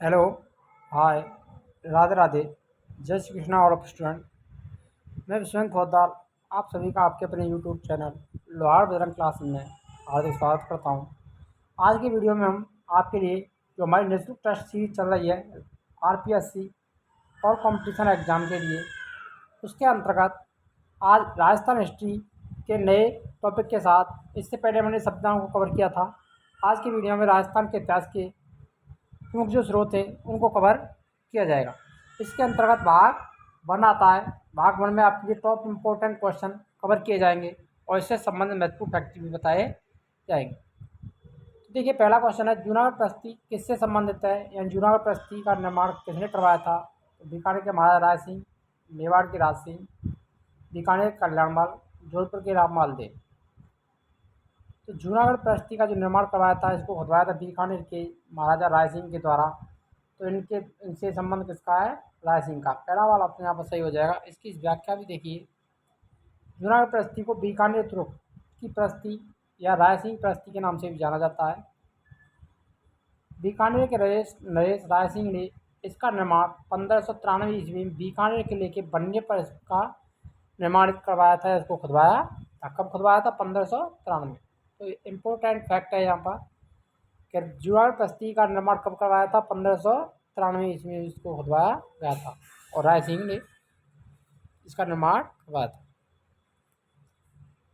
Hello, हाय, राधे राधे। जय श्री कृष्णा और student. मैं विश्वनाथ पोद्दार आप सभी का आपके अपने यूट्यूब चैनल लोहार बजरंग क्लास में हार्दिक स्वागत करता हूं। आज की वीडियो में हम आपके लिए जो हमारी नेशनल टेस्ट सीरीज चल रही है आरपीएससी और कंपटीशन एग्ज़ाम के लिए, उसके अंतर्गत आज राजस्थान हिस्ट्री के नए टॉपिक के साथ इससे पहले मैंने सप्ताहों को कवर किया था। आज की वीडियो में राजस्थान के इतिहास के प्रमुख जो स्रोत हैं उनको कवर किया जाएगा। इसके अंतर्गत भाग वन आता है। भाग वन में आपके लिए टॉप इम्पोर्टेंट क्वेश्चन कवर किए जाएंगे और इससे संबंधित महत्वपूर्ण फैक्ट भी बताए जाएंगे। तो देखिए, पहला क्वेश्चन है, जूनागढ़ प्रस्ती किससे संबंधित है, यानी जूनागढ़ प्रस्ती का निर्माण किसने करवाया था? तो बीकानेर के महाराजा राय सिंह, मेवाड़ के राज सिंह, बीकानेर कल्याणमल, जोधपुर के रामपाल देव। तो जूनागढ़ प्रस्ती का जो निर्माण करवाया था, इसको खुदवाया था बीकानेर के महाराजा राय सिंह के द्वारा। तो इनसे संबंध किसका है? राय सिंह का। पहला वाला ऑप्शन यहाँ पर सही हो जाएगा। इसकी व्याख्या भी देखिए, जूनागढ़ प्रस्ती को बीकानेर तुरुप की प्रस्ती या राय सिंह प्रस्ती के नाम से भी जाना जाता है। बीकानेर के नरेश नरेश राय सिंह ने इसका निर्माण 1593 ईस्वी में बीकानेर किले के बनने पर इसका निर्माण करवाया था। इसको खुदवाया था। कब खुदवाया था? 1593। तो इम्पोर्टेंट फैक्ट है यहाँ पर कि जूनागढ़ प्रस्ती का निर्माण कब करवाया था? 1593 ईस्वी में इसको खुदवाया गया था और राय सिंह ने इसका निर्माण करवाया था।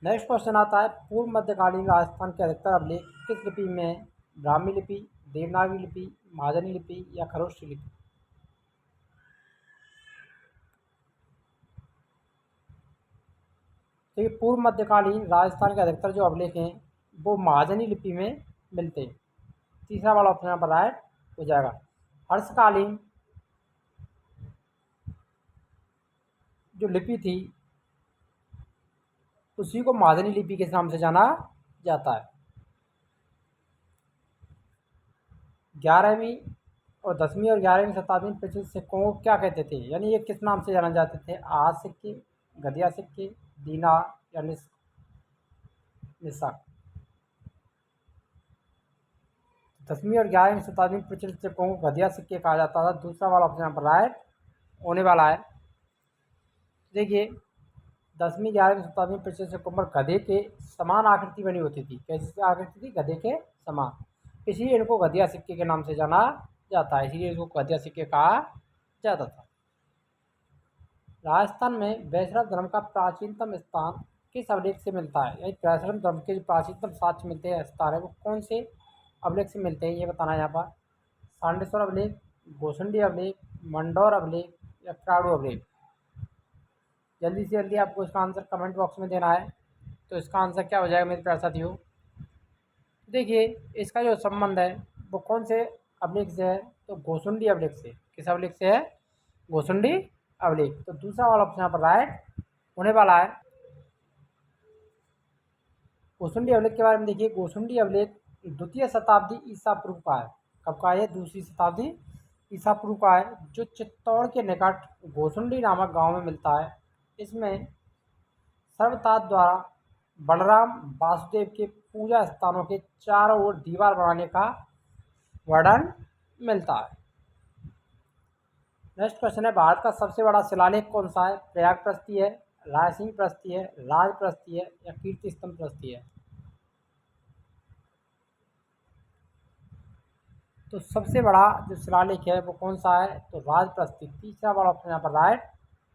नेक्स्ट क्वेश्चन आता है, पूर्व मध्यकालीन राजस्थान के अधिकतर अभिलेख किस लिपि में है? ब्राह्मी लिपि, देवनागरी लिपि, महाजनी लिपि या खरोष्ठी लिपि? तो ये पूर्व मध्यकालीन राजस्थान के अधिकतर जो अभिलेख हैं वो महाजनी लिपि में मिलते हैं। तीसरा वाला ऑप्शन यहाँ पर राइट हो जाएगा। हर्षकालीन जो लिपि थी उसी को महाजनी लिपि के नाम से जाना जाता है। 11वीं और 10वीं और 11वीं शताब्दी में प्रचलित सिक्कों को क्या कहते थे, यानी ये किस नाम से जाने जाते थे? आज सिक्के, गधिया सिक्के, दीनार या निस्साक। 10वीं और 11वीं शताब्दी में प्रचलित सिक्कों को गधिया सिक्के कहा जाता था। दूसरा वाला ऑप्शन यहाँ पर राइट होने वाला है। देखिए, 10वीं 11वीं शताब्दी में प्रचलित सिक्कों पर गधे के समान आकृति बनी होती थी। कैसी आकृति थी? गधे के समान। इसलिए इनको गधिया सिक्के के नाम से जाना जाता है, इसलिए इसको गधिया सिक्के कहा जाता था। राजस्थान में वैष्णव धर्म का प्राचीनतम स्थान किस अभिलेख से मिलता है, यानी वैष्णव धर्म के जो प्राचीनतम साक्ष्य मिलते हैं, स्थान है, वो कौन से अभिलेख से मिलते हैं, ये बताना है यहाँ पर। सांडेश्वर अभिलेख, गोसंडी अभिलेख, मंडौर अभिलेख या क्राड़ू अभिलेख? जल्दी से जल्दी आपको इसका आंसर कमेंट बॉक्स में देना है। तो इसका आंसर क्या हो जाएगा मेरे प्यारे साथियों? देखिए, इसका जो संबंध है वो कौन से अभिलेख से है? तो गोसुंडी अभिलेख से। किस अभिलेख से है? गोसुंडी अभिलेख। तो दूसरा वाला ऑप्शन यहाँ पर राइट होने वाला है। गोसुंडी अभिलेख के बारे में देखिए, गोसुंडी अभिलेख द्वितीय शताब्दी ईसा पूर्व का है। कब का है? दूसरी शताब्दी ईसा पूर्व का है, जो चित्तौड़ के निकट गोसुंडी नामक गांव में मिलता है। इसमें सर्वतात द्वारा बलराम वासुदेव के पूजा स्थानों के चारों ओर दीवार बनाने का वर्णन मिलता है। नेक्स्ट क्वेश्चन है, भारत का सबसे बड़ा शिलालेख कौन सा है? प्रयाग प्रस्ती है, राय सिंह प्रस्ती है, राज प्रस्ती है या कीर्ति स्तंभ प्रस्ती है? तो सबसे बड़ा जो शिलालेख है वो कौन सा है? तो राज प्रस्ती। तीसरा वाला ऑप्शन यहाँ पर राइट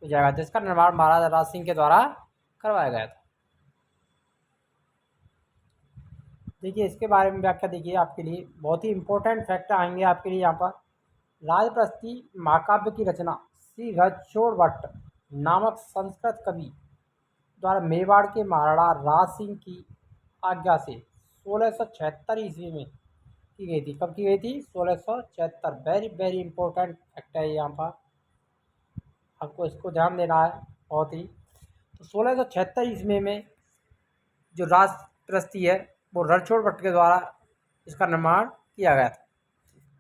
हो जाएगा, जिसका निर्माण महाराजा राज सिंह के द्वारा करवाया गया था। देखिए, इसके बारे में व्याख्या देखिए, आपके लिए बहुत ही इंपॉर्टेंट फैक्ट आएंगे आपके लिए यहाँ पर। राजप्रस्ती महाकाव्य की रचना श्री रणछोड़ भट्ट नामक संस्कृत कवि द्वारा मेवाड़ के महाराणा राज सिंह की आज्ञा से 1676 ईस्वी में की गई थी। कब की गई थी? 1676। वेरी वेरी इंपॉर्टेंट फैक्ट है यहाँ पर, आपको इसको ध्यान देना है बहुत ही। तो 1676 ईस्वी में जो राजप्रस्ती है वो रणछोड़ भट्ट के द्वारा इसका निर्माण किया गया था।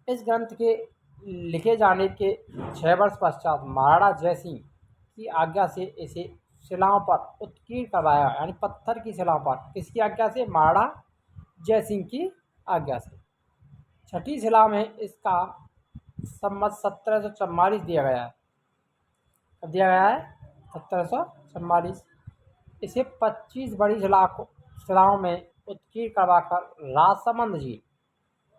इस ग्रंथ के लिखे जाने के 6 वर्ष पश्चात महाराणा जय सिंह की आज्ञा से इसे शिलाओं पर उत्कीर्ण करवाया, यानी पत्थर की शिलाओं पर। किसकी आज्ञा से? महाराणा जय सिंह की आज्ञा से। छठी शिला में इसका सम्मत 1744 दिया गया है। कब दिया गया है? 1744। इसे 25 बड़ी शिलाओं में उत्कीर्ण करवाकर राजसमंद झील,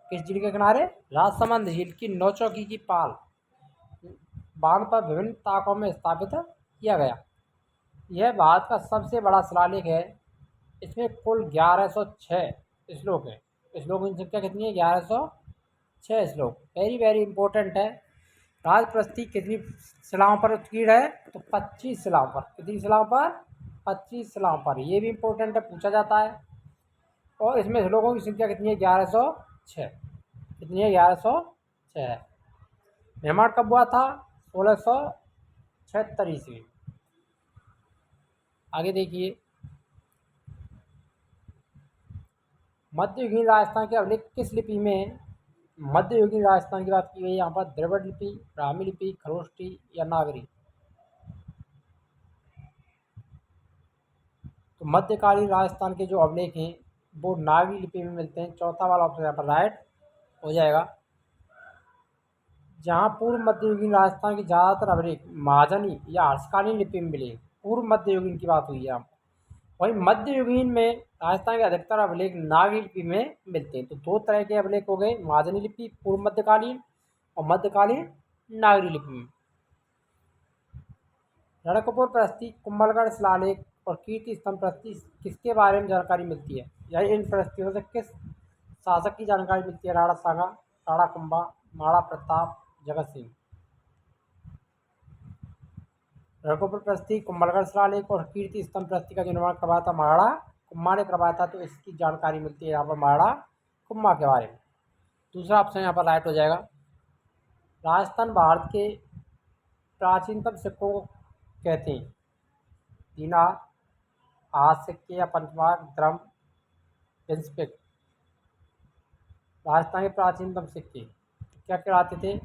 किस झील के किनारे? राजसमंद झील की नौचौकी की पाल बांध पर विभिन्न ताकों में स्थापित किया गया। यह भारत का सबसे बड़ा शिलालेख है। इसमें कुल 1106 श्लोक हैं। श्लोकों की संख्या कितनी है? 1106 श्लोक। वेरी वेरी इंपॉर्टेंट है। राजप्रस्थी कितनी शिलाओं पर उत्कीर्ण है? तो 25 शिलाओं पर। कितनी शिलाओं पर? 25 शिलाओं पर। ये भी इंपॉर्टेंट है, पूछा जाता है। और इसमें श्लोकों की संख्या कितनी है? 1106। कितनी है? 1106 है। निर्माण कब हुआ था? 1676 ईस्वी। आगे देखिए, मध्ययुगीन राजस्थान के अभिलेख किस लिपि में? मध्ययुगीन राजस्थान की बात की गई यहाँ पर द्रविड़ लिपि, ब्राह्मी लिपि, खरोष्टी या नागरी। तो मध्यकालीन राजस्थान के जो अभिलेख हैं वो नागरी लिपि में मिलते हैं। चौथा वाला ऑप्शन यहाँ पर राइट हो जाएगा। जहाँ पूर्व मध्ययुगीन राजस्थान की ज़्यादातर अभिलेख महाजनी या हर्षकालीन लिपि में मिले, पूर्व मध्ययुगीन की बात हुई है। वहीं मध्ययुगीन में राजस्थान के अधिकतर अभिलेख नागरी लिपि में मिलते हैं। तो दो तरह के अभिलेख हो गए, महाजनी लिपि पूर्व मध्यकालीन और मध्यकालीन नागरी लिपि में। रणकपुर प्रस्थि, कुंभलगढ़ शिलालेख और कीर्ति स्तंभ प्रस्थि किसके बारे में जानकारी मिलती है? यानी इन प्रस्थियों से किस शासक की जानकारी मिलती है? राणा सांगा, राणा कुंभा, महाराणा प्रताप, जगत सिंह। रणकपुर प्रस्थि, कुंभलगढ़ शिलालेख और कीर्ति स्तंभ प्रस्थि का जो निर्माण करवाया था महाराणा कुंभा ने करवाया था। तो इसकी जानकारी मिलती है यहाँ पर महाराणा कुंभा के बारे में। दूसरा ऑप्शन यहाँ पर राइट हो जाएगा। राजस्थान भारत के प्राचीनतम सिक्कों को कहते हैं? दीनार, हाथ सिक्के या पंचमार्क, द्रम, इंस्पेक्ट। राजस्थान के प्राचीनतम सिक्के क्या कहलाते थे?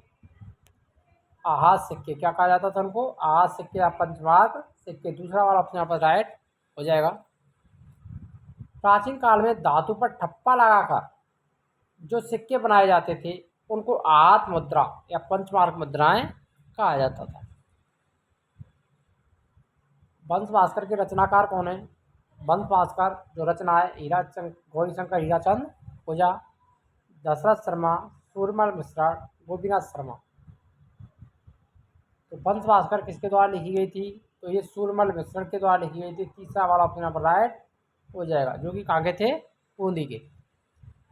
आहत सिक्के। क्या कहा जाता था उनको? आहत सिक्के या पंचमार्क सिक्के। दूसरा वाला ऑप्शन यहाँ पर राइट हो जाएगा। प्राचीन काल में धातु पर ठप्पा लगाकर जो सिक्के बनाए जाते थे उनको आहत मुद्रा या पंचमार्क मुद्राएं कहा जाता था। वंश भास्कर के रचनाकार कौन है? वंश भास्कर जो रचना है गौरीशंकर हीराचंद ओझा, दशरथ शर्मा, सूरमल मिश्रा, गोपीनाथ शर्मा। तो वंश भास्कर किसके द्वारा लिखी गई थी? तो ये सूरमल मिश्रण के द्वारा लिखी गई थी। तीसरा वाला ऑप्शन यहाँ पर राइट हो जाएगा, जो कि कहाँ के थे? बूंदी के।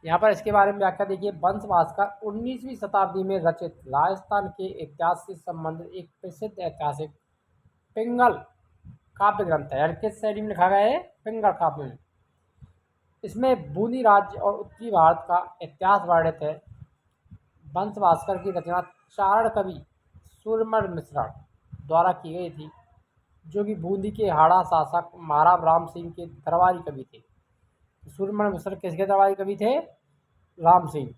यहाँ पर इसके बारे में व्याख्या देखिए। वंश भास्कर 19वीं शताब्दी में रचित राजस्थान के इतिहास से संबंधित एक प्रसिद्ध ऐतिहासिक पिंगल काव्य ग्रंथ है। यानी किस शैली में लिखा गया है? पिंगल काव्य में। इसमें बूंदी राज्य और उत्तरी भारत का इतिहास वर्णित है। वंश भास्कर की रचना चारण कवि सूरमल मिश्रा द्वारा की गई थी, जो कि बूंदी के हाड़ा शासक महाराज राम सिंह के दरबारी कवि थे। सूरमल मिश्र किसके दरबारी कवि थे? राम सिंह।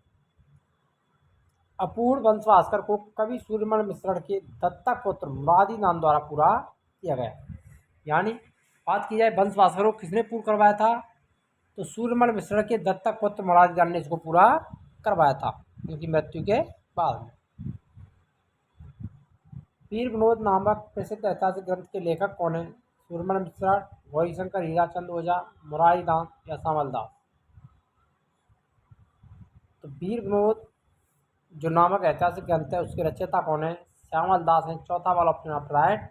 अपूर्ण वंश भास्कर को कवि सूरमल मिश्र के दत्तक पुत्र मुरारी नाम द्वारा पूरा किया गया। यानी बात की जाए वंश भास्कर को किसने पूर्ण करवाया था? तो सूरमल मिश्र के दत्तक पुत्र मुरारी ने इसको पूरा करवाया था उनकी मृत्यु के बाद में। वीर विनोद नामक प्रसिद्ध ऐतिहासिक ग्रंथ के लेखक कौन है? सूरमल मिश्र, गौरीशंकर हीराचंद ओझा, मुरारी दास या श्यामल दास। तो वीर विनोद जो नामक ऐतिहासिक ग्रंथ है उसके रचयिता कौन है? श्यामल दास है। चौथा वाला ऑप्शन आप राइट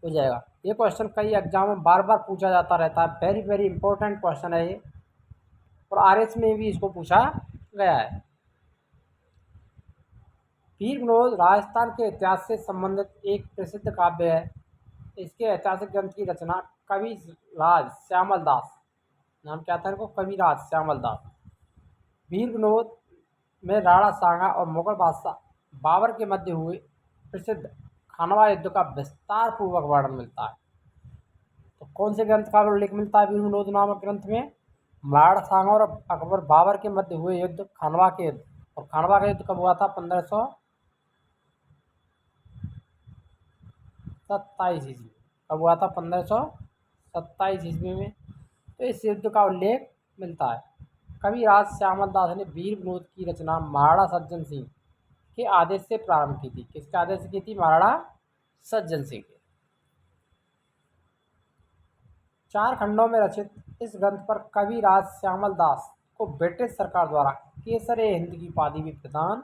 हो जाएगा। ये क्वेश्चन कई एग्जाम में बार बार पूछा जाता रहता है। वेरी वेरी इंपॉर्टेंट क्वेश्चन है ये, और आरएस में भी इसको पूछा गया है। वीर विनोद राजस्थान के इतिहास से संबंधित एक प्रसिद्ध काव्य है। इसके ऐतिहासिक ग्रंथ की रचना कवि राज श्यामल दास, नाम क्या था इनको? कविराज श्यामल दास। वीर विनोद में राणा सांगा और मुगल बादशाह बाबर के मध्य हुए प्रसिद्ध खानवा युद्ध का विस्तार पूर्वक वर्णन मिलता है। तो कौन से ग्रंथ का उल्लेख मिलता है वीर विनोद नामक ग्रंथ में? महाराणा सांगा और अकबर बाबर के मध्य हुए युद्ध खानवा के युद्ध। और खानवा का युद्ध कब हुआ था? 1527 ईस्वी। कब हुआ था? 1527 ईस्वी में। तो इस युद्ध का उल्लेख मिलता है। कवि राज श्यामल दास ने वीर विनोद की रचना महाराणा सज्जन सिंह के आदेश से प्रारंभ की थी। किसके आदेश से की थी? महाराणा सज्जन सिंह के। 4 खंडों में रचित इस ग्रंथ पर कविराज श्यामल दास को ब्रिटिश सरकार द्वारा केसर-ए हिंद की उपाधि भी प्रदान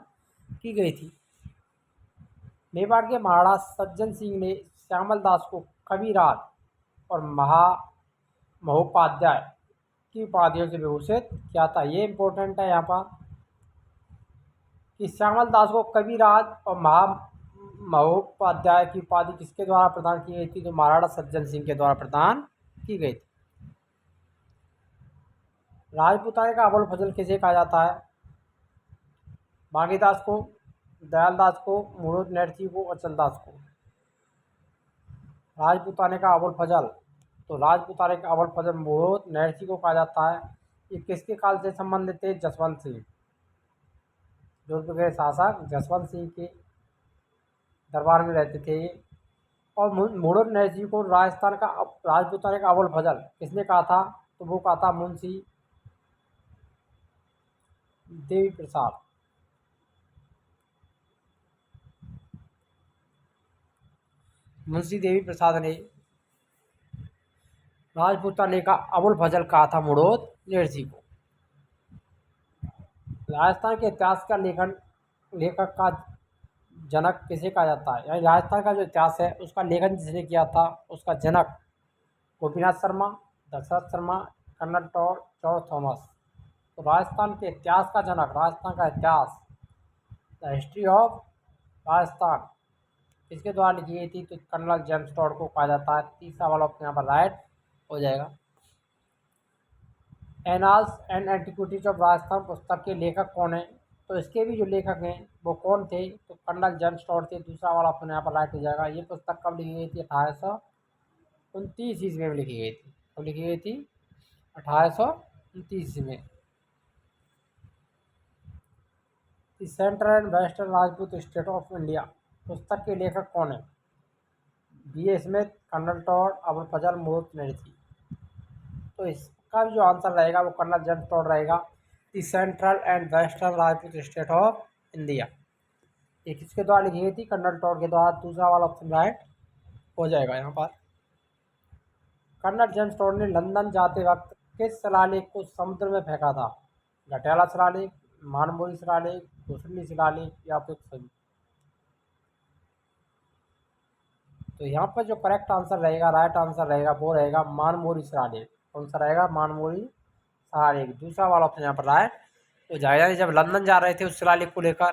की गई थी। मेवाड़ के महाराणा सज्जन सिंह ने श्यामल दास को कविराज और महोपाध्याय की उपाधियों से विभूषित किया था। ये इम्पोर्टेंट है यहाँ पर कि श्यामल दास को कविराज और महोपाध्याय की उपाधि किसके द्वारा प्रदान की गई थी? तो महाराणा सज्जन सिंह के द्वारा प्रदान की गई थी। राजपूताने का अबुल फजल किसे कहा जाता है? बागीदास को, दयाल दास को, मुड़ोद नरसिंह को, अचल दास को। राजपूताने का अबुल फजल, तो राजपूताने का अबुल फजल मुड़ोद नरसिंह को कहा जाता है। ये किसके काल से संबंधित थे? जसवंत सिंह, जोधपुर के शासक जसवंत सिंह के दरबार में रहते थे। और मुड़ोद नरसिंह को राजपूताने का अबुल फजल किसने कहा था? तो वो कहा था मुंशी देवी प्रसाद। मुंशी देवी प्रसाद ने राजपूताने का अबुल फजल कहा था मुड़ोद नरसिंह को। राजस्थान के इतिहास का लेखक का जनक किसे कहा जाता है? यानी राजस्थान का जो इतिहास है उसका लेखन जिसने किया था उसका जनक Gopinath Sharma, Dashrath Sharma, Colonel George Thomas. तो राजस्थान के इतिहास का जनक, राजस्थान का इतिहास, द हिस्ट्री ऑफ राजस्थान किसके द्वारा लिखी गई थी? तो कर्नल जेम्स टॉड को कहा जाता है। तीसरा वाला ऑप्शन यहाँ पर राइट हो जाएगा। Annals and antiquities of Rajasthan पुस्तक के लेखक कौन है? तो इसके भी जो लेखक हैं वो कौन थे? तो कर्नल जेम्स टॉड थे। दूसरा वाला ऑप्शन यहाँ पर राइट हो जाएगा। ये पुस्तक कब लिखी गई थी? 1829 ईस्वी में लिखी गई थी। कब लिखी गई थी? 1829 ईस्वी में। Central and western Rajput state of India पुस्तक के लेखक कौन है? B.A. Smith, colonel Tod, Abul Fazal, मुड़ोद नरसिंह। तो इसका भी जो आंसर रहेगा वो कर्नल जेम्स टॉड रहेगा। The central and western Rajput state of India ये किसके द्वारा लिखी गई थी? कर्नल टॉड के द्वारा। दूसरा वाला ऑप्शन राइट हो जाएगा यहाँ पर। कर्नल जेम्स टॉड ने लंदन जाते वक्त किस शिलालेख को समुद्र में फेंका था? घटियाला शिलालेख, मानमोरी शिलालेख, घुसली शिलालेख या फिर सभी। तो यहाँ पर जो करेक्ट आंसर रहेगा, राइट आंसर रहेगा वो रहेगा मानमोरी शिलालेख। कौन सा रहेगा? मानमोरी शिलालेख। दूसरा वाला ऑप्शन यहाँ पर राइट हो जाएगा। जब लंदन जा रहे थे उस शिलालेख को लेकर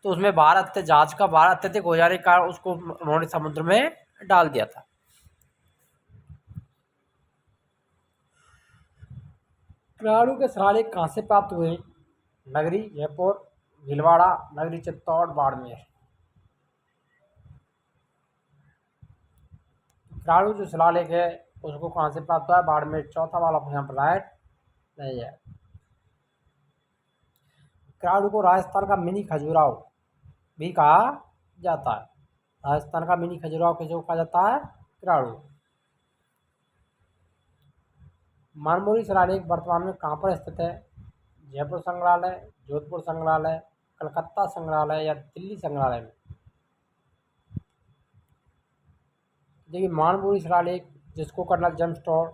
तो उसमें जहाज का भार अत्यधिक हो जाने के कारण उसको उन्होंने समुद्र में डाल दिया था। क्राणु के शिलालेख कहाँ से प्राप्त हुए? नगरी जयपुर, भीलवाड़ा, नगरी चित्तौड़, बाड़मेर। क्राणु जो शिलालेख है उसको कहाँ से प्राप्त हुआ है? बाड़मेर। चौथा वाला यहाँ पर राइट नहीं है। क्राणु को राजस्थान का मिनी खजुराहो भी कहा जाता है। राजस्थान का मिनी खजुराहो किसे कहा जाता है? क्राणु। मानमोरी शिलालेख वर्तमान में कहाँ पर स्थित है? जयपुर संग्रहालय, जोधपुर संग्रहालय, कलकत्ता संग्रहालय या दिल्ली संग्रहालय में। देखिए मानमोरी शिलालेख जिसको कर्नल जेम्स टॉड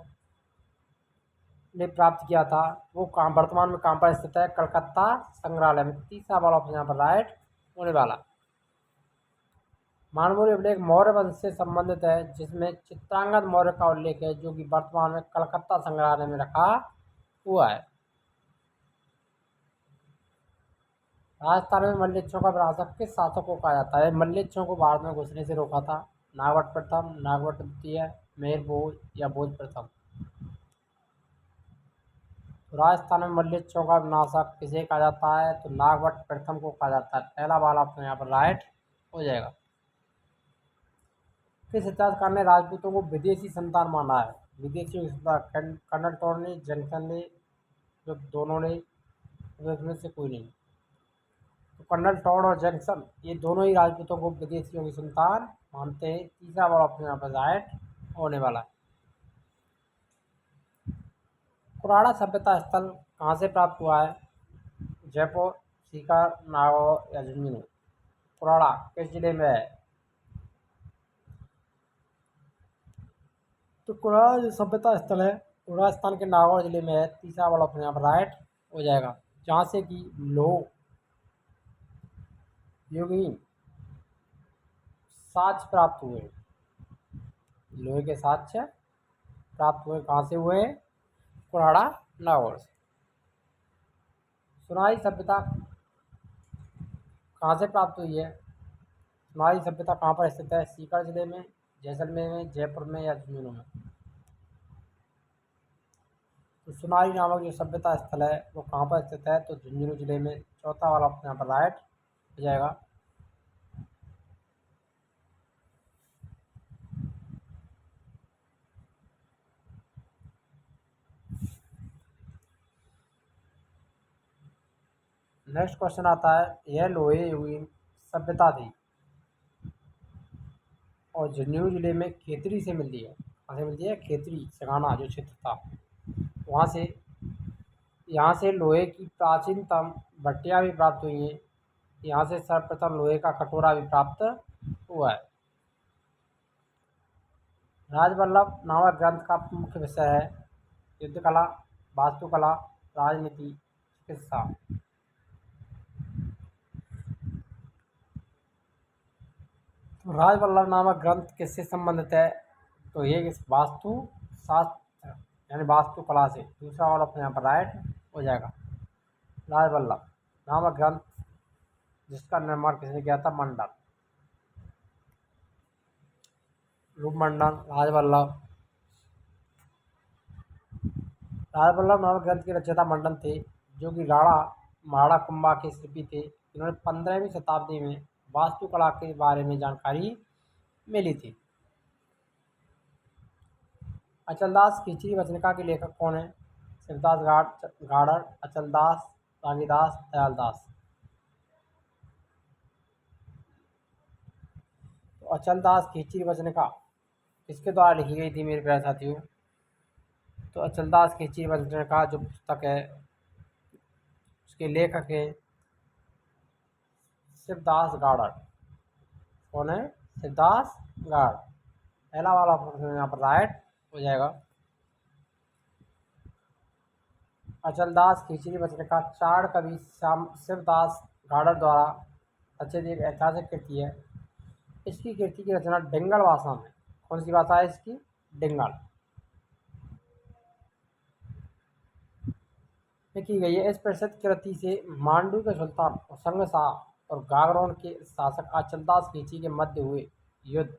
ने प्राप्त किया था वो कहाँ वर्तमान में कहाँ पर स्थित है? कलकत्ता संग्रहालय में। तीसरा वाला ऑप्शन यहाँ पर राइट होने वाला। मानमोरी अभिलेख मौर्य वंश से संबंधित है जिसमें चित्रांगद मौर्य का उल्लेख है जो कि वर्तमान में कलकत्ता संग्रहालय में रखा हुआ है। राजस्थान में मल्लेच्छों का विरासत किस शासक को कहा जाता है? मल्लेच्छों को भारत में घुसने से रोका था नागवट प्रथम, नागवट द्वितीय, मेहर भोज या भोज प्रथम। तो राजस्थान में मल्लेच्छों का विनाशक किसे कहा जाता है? तो नागवट प्रथम को कहा जाता है। पहला वाला ऑप्शन यहाँ पर राइट हो जाएगा। किस इतिहासकार ने राजपूतों को विदेशी संतान माना है? विदेशी कर्नल टॉड ने, जंक्शन ने, जो दोनों ने, उसमें से कोई नहीं। तो कर्नल टॉड और जैक्सन ये दोनों ही राजपूतों को विदेशियों की संतान मानते हैं। तीसरा वाला ऑप्शन यहाँ पर राइट होने वाला है। कुराड़ा सभ्यता स्थल कहाँ से प्राप्त हुआ है? जयपुर, सीकर, नागौर या झुंझुनू। कुराड़ा किस जिले में है? तो कुराड़ा जो सभ्यता स्थल है वो राजस्थान के नागौर जिले में है। तीसरा वाला ऑप्शन यहाँ पर राइट हो जाएगा, जहाँ से कि लोह युगीन साक्ष्य प्राप्त हुए। लोहे के साक्ष्य प्राप्त हुए कहाँ से हुए? कुराड़ा नागौर से। सुनाई सभ्यता कहाँ से प्राप्त हुई है? सुनाई सभ्यता कहाँ पर स्थित है? सीकर जिले में, जैसलमेर में, जयपुर में या झुंझुनू में? तो सुनाई नामक जो सभ्यता स्थल है वो कहाँ पर स्थित है? तो झुंझुनू जिले में। चौथा वाला ऑप्शन यहाँ पर राइट हो जाएगा। नेक्स्ट क्वेश्चन आता है, यह लोहे युगीन सभ्यता थी और झुंझुनू जिले में खेतरी से मिलती है। कहाँ से मिलती है? खेतरी सगाना जो क्षेत्र था वहाँ से। यहाँ से लोहे की प्राचीनतम भट्टियाँ भी प्राप्त हुई हैं। यहाँ से सर्वप्रथम लोहे का कटोरा भी प्राप्त हुआ है। राजवल्लभ नामक ग्रंथ का मुख्य विषय है युद्ध कला, वास्तुकला, राजनीति, चिकित्सा। तो राजवल्लभ नामक ग्रंथ किससे संबंधित है? तो ये वास्तु शास्त्र यानी वास्तुकला से। दूसरा वाला ऑप्शन यहाँ पर राइट हो जाएगा। राजवल्लभ नामक ग्रंथ जिसका निर्माण किसने किया था? मंडन, रूपमंडन, राजवल्लभ नामक ग्रंथ के रचयिता मंडन थे, जो कि राणा महाराणा कुंभा के शिल्पी थे। इन्होंने 15वीं शताब्दी में वास्तुकला के बारे में जानकारी मिली थी। अचलदास खिचड़ी वचनिका के लेखक कौन है? शिवदास गाड़र, अचलदास, रामदास, दयालदास। तो अचलदास खिचड़ी वचनिका किसके द्वारा लिखी गई थी मेरे प्यारे साथियों? तो अचलदास खिचड़ी वचनिका जो पुस्तक है उसके लेखक हैं शिवदास गाड़र। कौन है? शिवदास गाड़। पहला वाला ऑप्शन यहाँ पर राइट हो जाएगा। अचलदास खिचड़ी वचनिका चार कवि शिवदास गाड़र द्वारा रचित एक ऐतिहासिक कृति है। इसकी कृति की रचना डिंगल भाषा में। कौन सी भाषा है इसकी? डिंगल में की गई है। इस प्रसिद्ध कृति से मांडू के सुल्तान होशंग शाह और गागरोन के शासक अचलदास खिलजी के मध्य हुए युद्ध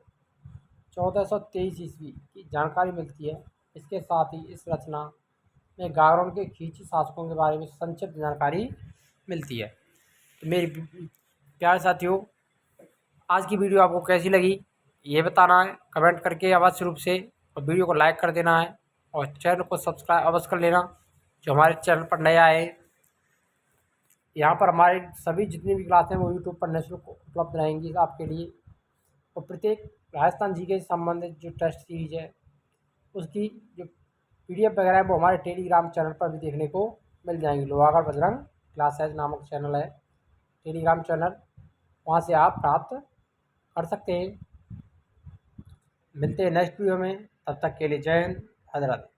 1423 ईस्वी की जानकारी मिलती है। इसके साथ ही इस रचना में गागरोन के खिलजी शासकों के बारे में संक्षिप्त जानकारी मिलती है। तो मेरे प्यारे साथियों, आज की वीडियो आपको कैसी लगी ये बताना है कमेंट करके अवश्य रूप से, और वीडियो को लाइक कर देना है और चैनल को सब्सक्राइब अवश्य कर लेना जो हमारे चैनल पर नया है। यहाँ पर हमारे सभी जितनी भी क्लास हैं वो यूट्यूब पर निःशुल्क उपलब्ध रहेंगी आपके लिए। और प्रत्येक राजस्थान जीके से संबंधित जो टेस्ट सीरीज है उसकी जो PDF वगैरह है वो हमारे टेलीग्राम चैनल पर भी देखने को मिल जाएंगी। लोहागढ़ बजरंग क्लासेज नामक चैनल है टेलीग्राम चैनल, वहाँ से आप प्राप्त कर सकते हैं। मिलते हैं नेक्स्ट वीडियो में, तब तक के लिए जय हिंद, राधे राधे।